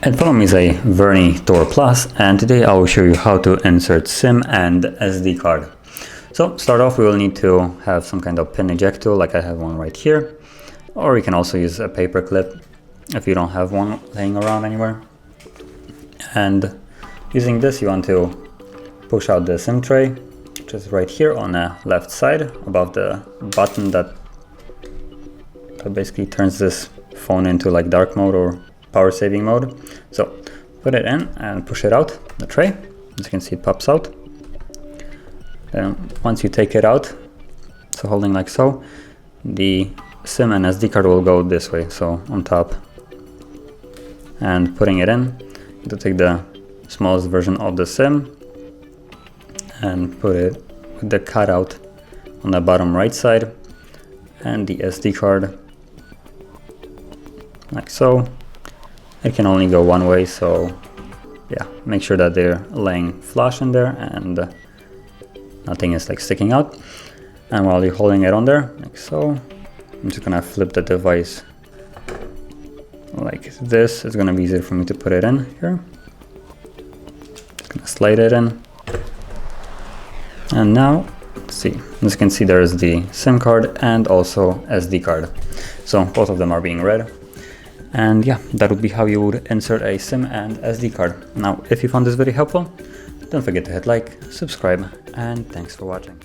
And follow me is a Vernee Thor Plus, and today I will show you how to insert SIM and SD card. So start off, we will need to have some kind of pin eject tool, like I have one right here, or you can also use a paper clip if you don't have one laying around anywhere. And using this, you want to push out the SIM tray, which is right here on the left side above the button that basically turns this phone into like dark mode or power saving mode. So put it in and push it out the tray. As you can see, it pops out. Then once you take it out, so holding like so, the SIM and SD card will go this way, so on top. And putting it in, to take the smallest version of the SIM and put it with the cutout on the bottom right side, and the SD card like so. It can only go one way, so yeah, make sure that they're laying flush in there and nothing is like sticking out. And while you're holding it on there, like so, I'm just gonna flip the device like this. It's gonna be easier for me to put it in here. Just gonna slide it in. And now, let's see, as you can see, there is the SIM card and also SD card. So both of them are being read. And yeah, that would be how you would insert a SIM and SD card. Now, if you found this video helpful, don't forget to hit like, subscribe, and thanks for watching.